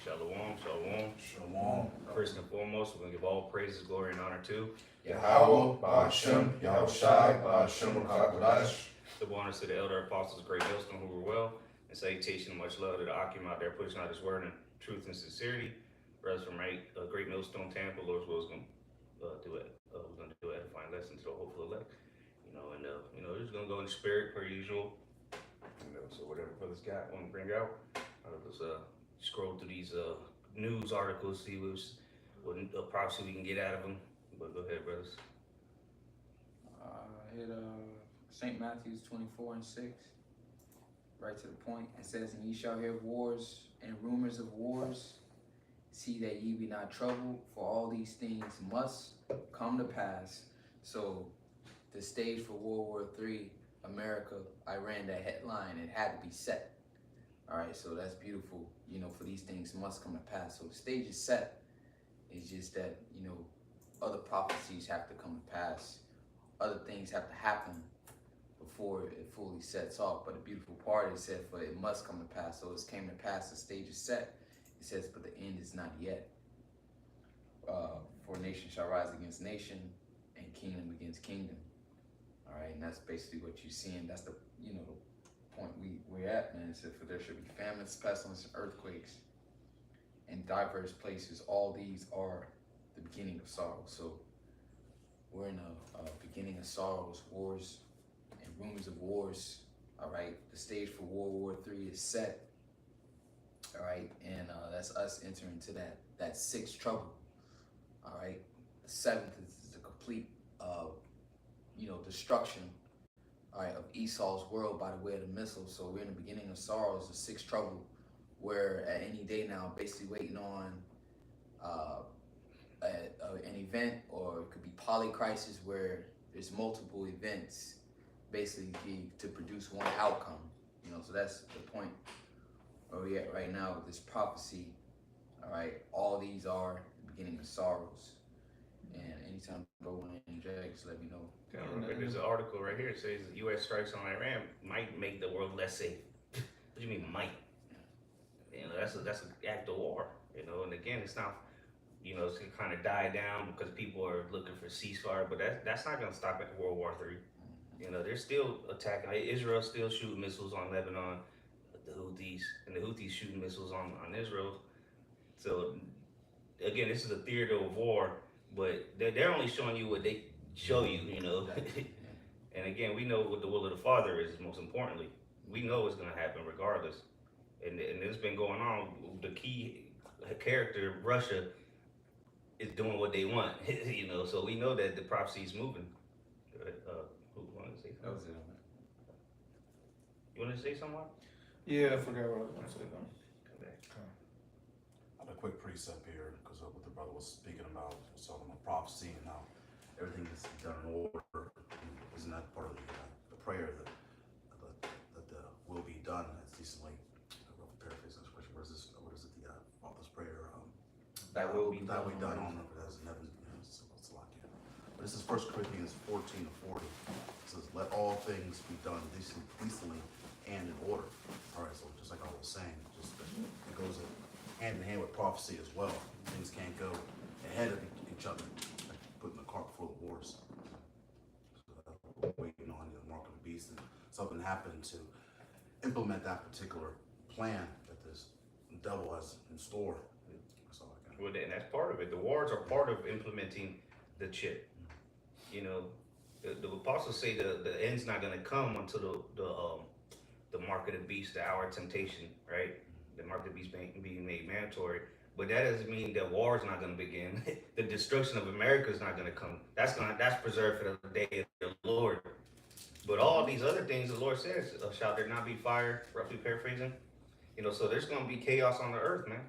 Shalom, shalom. Shalom. First and foremost, we're going to give all praises, glory, and honor to Yahweh, Ba'ashem, Yahushai, Ba'ashem, Rakakadash. double honors to the elder apostles, great millstone who were well, and salutation and much love to the Akim out there pushing out his word in truth and sincerity. Brothers from great millstone Tampa, Lord's will is going to do it. We're going to do an edifying lesson to the hopeful elect. We're just going to go in spirit per usual. So whatever brothers got, want to bring out, I'll just scroll through these news articles, see what prophecy we can get out of them. But go ahead, brothers. Hit St. Matthew's 24:6, right to the point. It says, "And ye shall hear of wars and rumors of wars. See that ye be not troubled, for all these things must come to pass." So the stage for World War III, America, Iran, that headline, it had to be set. All right, so that's beautiful, for these things must come to pass. So the stage is set. It's just that, other prophecies have to come to pass. Other things have to happen before it fully sets off. But the beautiful part is said, for it must come to pass. So it came to pass, the stage is set. It says, but the end is not yet. For nation shall rise against nation and kingdom against kingdom. All right, and that's basically what you're seeing. That's the, point we're at, man. It said, for there should be famines, pestilence, earthquakes, in diverse places. All these are the beginning of sorrow. So we're in a beginning of sorrows, wars, and rumors of wars. All right, the stage for World War III is set. All right, and that's us entering into that sixth trouble. All right, the seventh is the complete, destruction. All right, of Esau's world by the way of the missile. So we're in the beginning of sorrows, the sixth trouble, where at any day now, basically waiting on an event, or it could be polycrisis, where there's multiple events basically to produce one outcome. So that's the point where we're at right now with this prophecy. All right, all these are the beginning of sorrows. And anytime bro want to interject, just let me know. There's an article right here that says the U.S. strikes on Iran might make the world less safe. What do you mean might? That's an act of war. And again, it's not. It's gonna kind of die down because people are looking for ceasefire, but that's not gonna stop at World War III. They're still attacking. Israel's still shooting missiles on Lebanon, the Houthis, and the Houthis shooting missiles on Israel. So again, this is a theater of war, but they're only showing you what they show you. And again, we know what the will of the Father is. Most importantly, we know what's gonna happen regardless. And it's been going on. The key character, Russia, is doing what they want. So we know that the prophecy is moving. Who wanted to say something? That was it. You want to say something? Yeah, I forgot what I was going to say though. Come back. I have a quick precept here because of what the brother was speaking about. Was talking about prophecy and how everything is done in order. Isn't that part of the prayer that will be done as decently? I'll paraphrase this question. What is it? The Father's prayer. That will be done on earth as in heaven. It's a lot here. But this is 1 Corinthians 14:40. It says, "Let all things be done decently and in order." All right, so just like I was saying, it goes hand in hand with prophecy as well. Things can't go ahead of each other, like putting the cart before the horse. So we're waiting on the mark of the beast, and something happened to implement that particular plan that this devil has in store. That's all I got. Well, and that's part of it. The wars are part of implementing the chip. The apostles say the end's not going to come until the mark of the beast, the hour of temptation, right? The mark of the beast being made mandatory. But that doesn't mean that war is not going to begin. The destruction of America is not going to come. That's preserved for the day of the Lord. But all these other things, the Lord says, shall there not be fire? Roughly paraphrasing. So there's going to be chaos on the earth, man.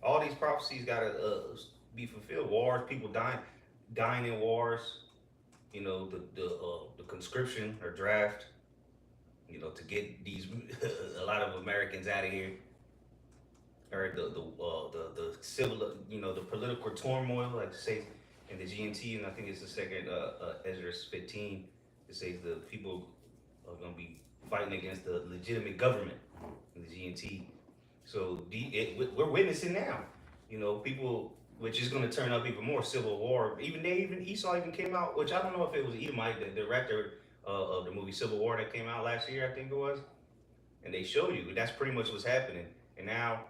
All these prophecies got to be fulfilled. Wars, people dying in wars. The conscription or draft. To get these a lot of Americans out of here. Or the civil, the political turmoil, like it says in the GMT, and I think it's the second Ezra 15. It says the people are going to be fighting against the legitimate government in the GMT. So we're witnessing now, you know, people, which is going to turn up even more civil war. Even Esau even came out, which I don't know if it was Edomite, the director of the movie Civil War that came out last year, I think it was, and they showed you that's pretty much what's happening. And now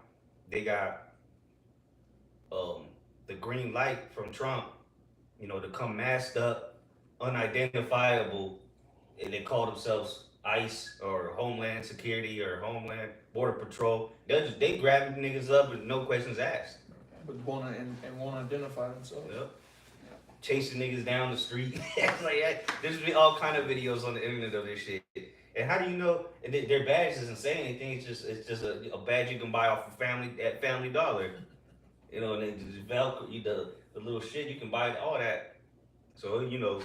they got um, the green light from Trump, you know, to come masked up, unidentifiable, and they call themselves ICE or Homeland Security or Homeland Border Patrol. They grabbing niggas up with no questions asked. But won't identify themselves. Yep. Chasing niggas down the street. It's like there's been all kind of videos on the internet of this shit. And how do you know? And their badge doesn't say anything. It's just a badge you can buy off of Family Dollar. You know, and they just Velcro the little shit you can buy all that. So you know,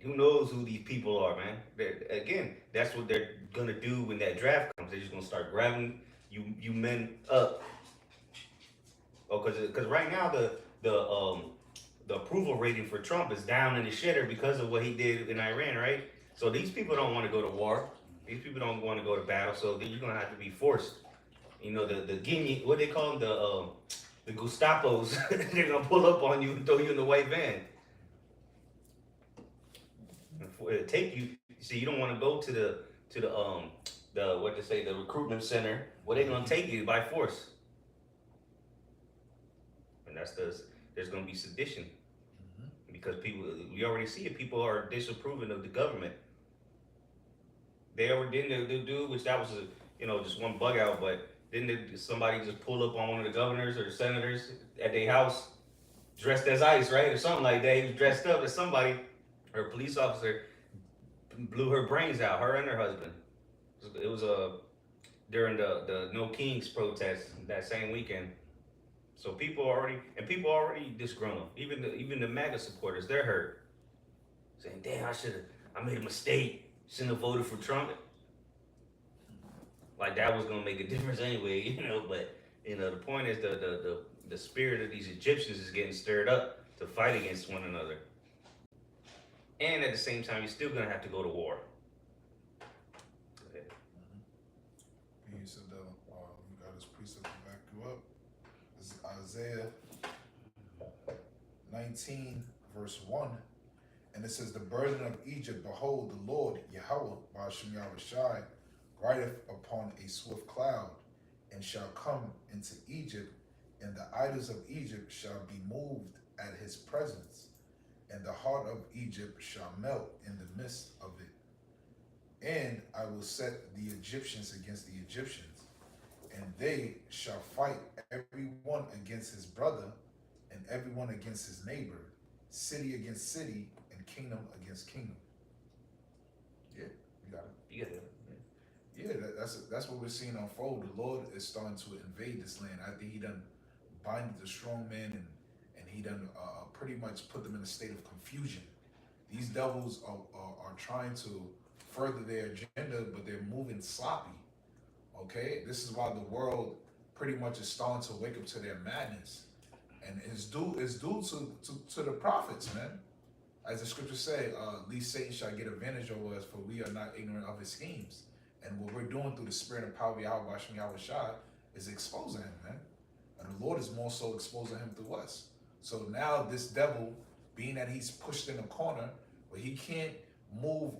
who knows who these people are, man? Again, that's what they're gonna do when that draft comes. They're just gonna start grabbing you men up. Oh, because right now the approval rating for Trump is down in the shitter because of what he did in Iran, right? So these people don't want to go to war. These people don't want to go to battle. So you're gonna have to be forced. You know the what they call them, the Gustapos. They're gonna pull up on you and throw you in the white van. And take you. See, you don't want to go to the what they say, the recruitment center. Where they gonna take you by force. And there's gonna be sedition. Because we already see it. People are disapproving of the government. They didn't do, which that was just one bug out. But didn't somebody just pull up on one of the governors or the senators at their house, dressed as ICE, right, or something like that? He was dressed up as somebody, or a police officer, blew her brains out, her and her husband. It was during the No Kings protest that same weekend. So people already disgruntled. Even the MAGA supporters, they're hurt, saying, "Damn, I made a mistake. Shouldn't have voted for Trump." Like that was gonna make a difference anyway, you know. But the point is the spirit of these Egyptians is getting stirred up to fight against one another, and at the same time, you're still gonna have to go to war. You said that you got his precept to back you up. This is Isaiah 19, verse 1. And it says, "The burden of Egypt, behold, the Lord, Yahweh, Ba'ashem Yahushai, rideth upon a swift cloud, and shall come into Egypt, and the idols of Egypt shall be moved at his presence, and the heart of Egypt shall melt in the midst of it. And I will set the Egyptians against the Egyptians, and they shall fight every one against his brother, and every one against his neighbor, city against city, and kingdom against kingdom." Yeah, you got it. You got it. Yeah, that's what we're seeing unfold. The Lord is starting to invade this land. I think he done binded the strong man, and he done pretty much put them in a state of confusion. These devils are trying to further their agenda, but they're moving sloppy. Okay, this is why the world pretty much is starting to wake up to their madness, and it's due to the prophets, man. As the scriptures say, least Satan shall get advantage over us, for we are not ignorant of his schemes. And what we're doing through the spirit and power of Yahweh Ba'ashem Yahushai is exposing him, man. And the Lord is more so exposing him through us. So now this devil, being that he's pushed in a corner where he can't move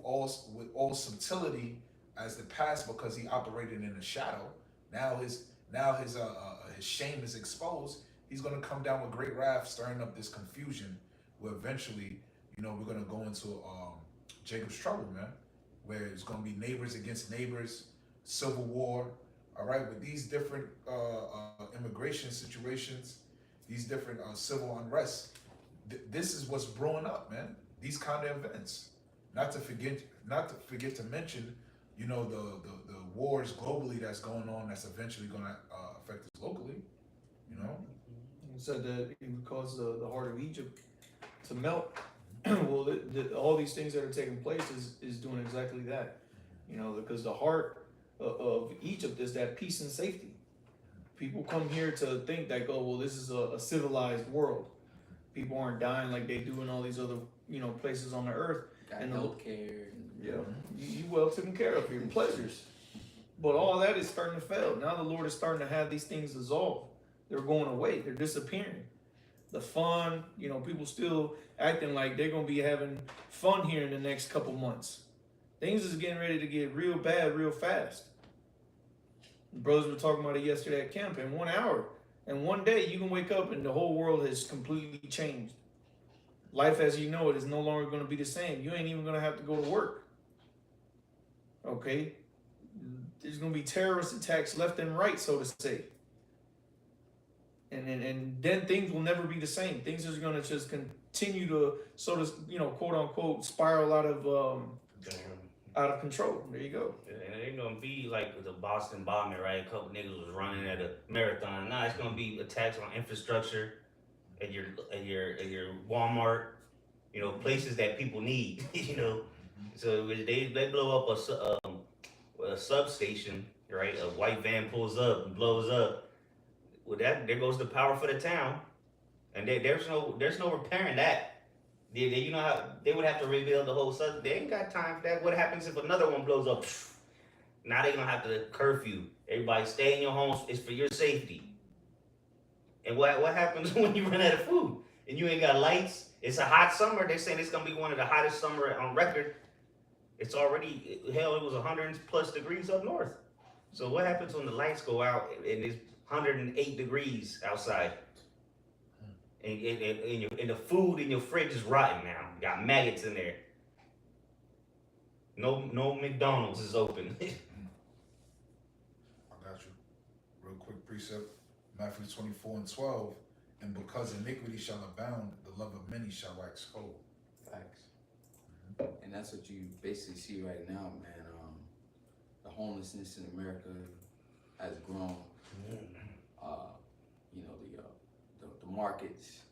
with all subtlety as the past because he operated in the shadow. Now his shame is exposed. He's going to come down with great wrath, stirring up this confusion where eventually, we're going to go into Jacob's trouble, man, where it's going to be neighbors against neighbors, civil war, all right, with these different immigration situations, these different civil unrest. This is what's brewing up, man. These kind of events. Not to forget to mention, the wars globally that's going on that's eventually going to affect us locally. You said that it would cause the heart of Egypt to melt. Well, all these things that are taking place is doing exactly that. Because the heart of Egypt is that peace and safety. People come here to think that, this is a civilized world. People aren't dying like they do in all these other, places on the earth. Got And healthcare. Yeah, you well taken care of, your pleasures. But all that is starting to fail. Now the Lord is starting to have these things dissolve. They're going away. They're disappearing. The fun, people still acting like they're going to be having fun here in the next couple months. Things is getting ready to get real bad real fast. The brothers were talking about it yesterday at camp. In 1 hour and one day, you can wake up and the whole world has completely changed. Life as you know it is no longer going to be the same. You ain't even going to have to go to work. Okay? There's going to be terrorist attacks left and right, so to say. And then things will never be the same. Things are going to just continue to, quote unquote, spiral out of control. There you go. And it ain't gonna be like the Boston bombing, right? A couple niggas was running at a marathon. Nah, it's gonna be attacks on infrastructure, at your Walmart, places that people need, So they blow up a substation, right? A white van pulls up and blows up. Well, there goes the power for the town, and there's no repairing that. You know how they would have to rebuild the whole sub. They ain't got time for that. What happens if another one blows up? Now they gonna have to curfew. Everybody stay in your homes. It's for your safety. And what happens when you run out of food and you ain't got lights? It's a hot summer. They're saying it's gonna be one of the hottest summer on record. It's already it was 100+ degrees up north. So what happens when the lights go out and it's 108 degrees outside? And the food in your fridge is rotten now. You got maggots in there. No McDonald's is open. I got you. Real quick precept, Matthew 24:12, and because iniquity shall abound, the love of many shall wax cold. Facts. And that's what you basically see right now, man. The homelessness in America has grown. The markets,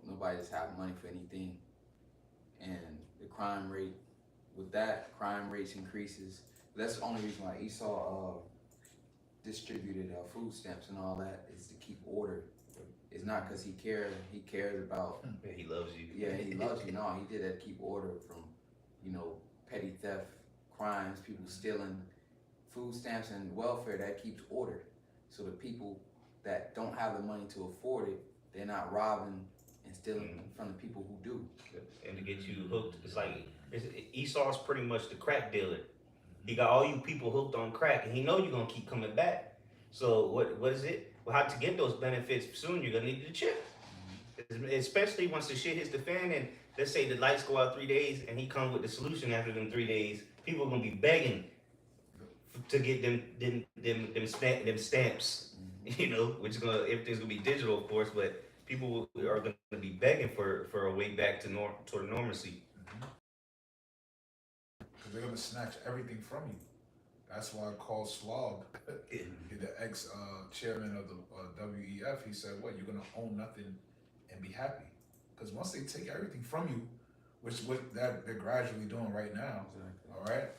nobody just have money for anything. And the crime rate, with that, crime rates increases. That's the only reason why Esau distributed food stamps and all that, is to keep order. It's not because he cares. He cares about. Yeah, he loves you. Yeah, he loves you. No, he did that to keep order from, petty theft, crimes, people stealing food stamps and welfare. That keeps order. So the people that don't have the money to afford it, they're not robbing and stealing from the people who do. And to get you hooked, it's like Esau's pretty much the crack dealer. He got all you people hooked on crack, and he know you're gonna keep coming back. So what is it? Well, how to get those benefits soon? You're gonna need the chip, especially once the shit hits the fan. And let's say the lights go out 3 days, and he come with the solution after them 3 days. People are gonna be begging to get them stamps. Which is everything's gonna be digital, of course, but people are gonna be begging for a way back to normalcy. Because they're gonna snatch everything from you. That's why I call Slog, the ex-chairman of the WEF. He said, "What, you're gonna own nothing and be happy?" Because once they take everything from you, which is what they're gradually doing right now. Exactly. All right.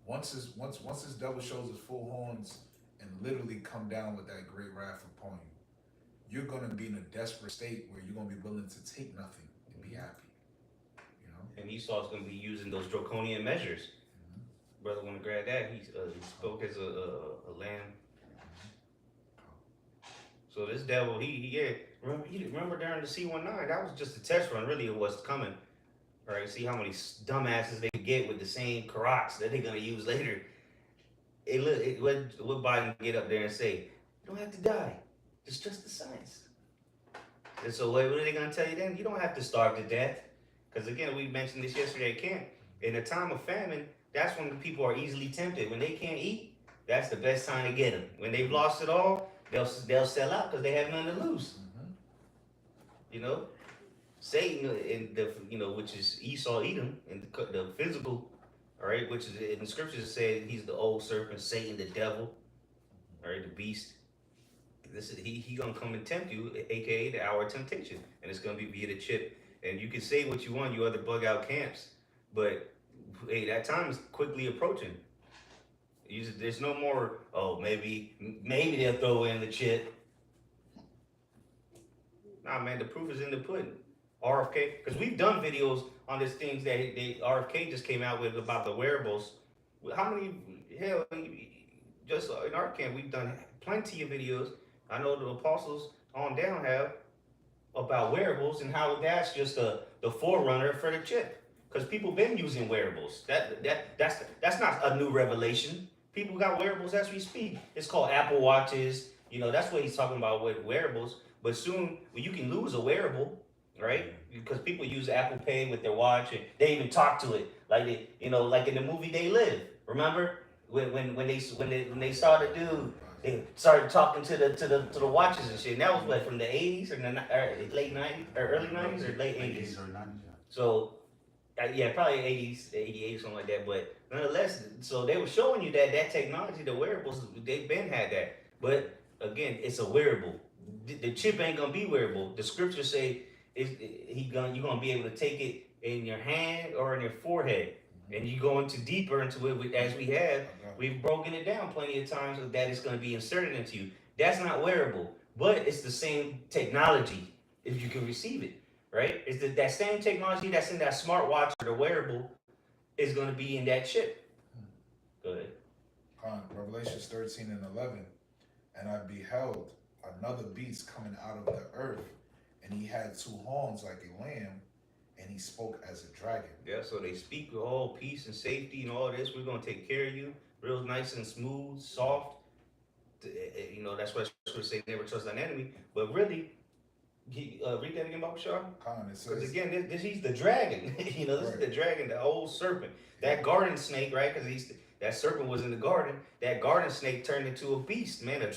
Once this devil shows his full horns and literally come down with that great wrath upon you, you're gonna be in a desperate state where you're gonna be willing to take nothing and be happy. And Esau's gonna be using those draconian measures. Brother wanna grab that. He spoke as a lamb. So this devil, remember during the C-19, that was just a test run, really, of what's coming. All right, see how many dumbasses they get with the same Crocs that they're gonna use later. What Biden get up there and say? You don't have to die. It's just the science. And so what are they gonna tell you then? You don't have to starve to death. Because again, we mentioned this yesterday at camp. In a time of famine, that's when the people are easily tempted. When they can't eat, that's the best time to get them. When they've lost it all, they'll sell out because they have nothing to lose. Satan, which is Esau, Edom, and the physical. All right, which is in the scriptures it says he's the old serpent, Satan, the devil, all right, the beast. He gonna come and tempt you, aka the hour of temptation, and it's gonna be via the chip. And you can say what you want, you other bug out camps, but hey, that time is quickly approaching. There's no more. Oh, maybe they'll throw in the chip. Nah, man, the proof is in the pudding. RFK, because we've done videos on these things that RFK just came out with about the wearables. How many, hell, just in our camp, we've done plenty of videos. I know the apostles on down have about wearables and how that's just the forerunner for the chip. Because people been using wearables. That's not a new revelation. People got wearables as we speak. It's called Apple Watches. You know, that's what he's talking about with wearables. But soon, well, you can lose a wearable, right? Because people use Apple Pay with their watch, and they even talk to it, like they, you know, like in the movie They Live. Remember when they started they started talking to the watches and shit. And that was what, from the 80s or the late 90s or early 90s or late 80s. Or 90s, yeah. So yeah, probably 80s, 88 or something like that. But nonetheless, so they were showing you that technology, the wearables, they've been had that. But again, it's a wearable. The chip ain't gonna be wearable. The scriptures say you're gonna be able to take it in your hand or in your forehead, and you go into deeper into it as we have. We've broken it down plenty of times that it's gonna be inserted into you. That's not wearable, but it's the same technology if you can receive it. Right? It's that same technology that's in that smartwatch or the wearable is going to be in that chip. Go ahead. Revelations 13 and 11. And I beheld another beast coming out of the earth, and he had 2 horns like a lamb, and he spoke as a dragon. Yeah, so they speak with all peace and safety and all this. We're going to take care of you. Real nice and smooth, soft. You know, that's what we say, never trust an enemy. But really, read that again, Baba Shah. Because again, he's the dragon. You know, this is the dragon, the old serpent. That garden snake, right? Because that serpent was in the garden. That garden snake turned into a beast, man, a dragon.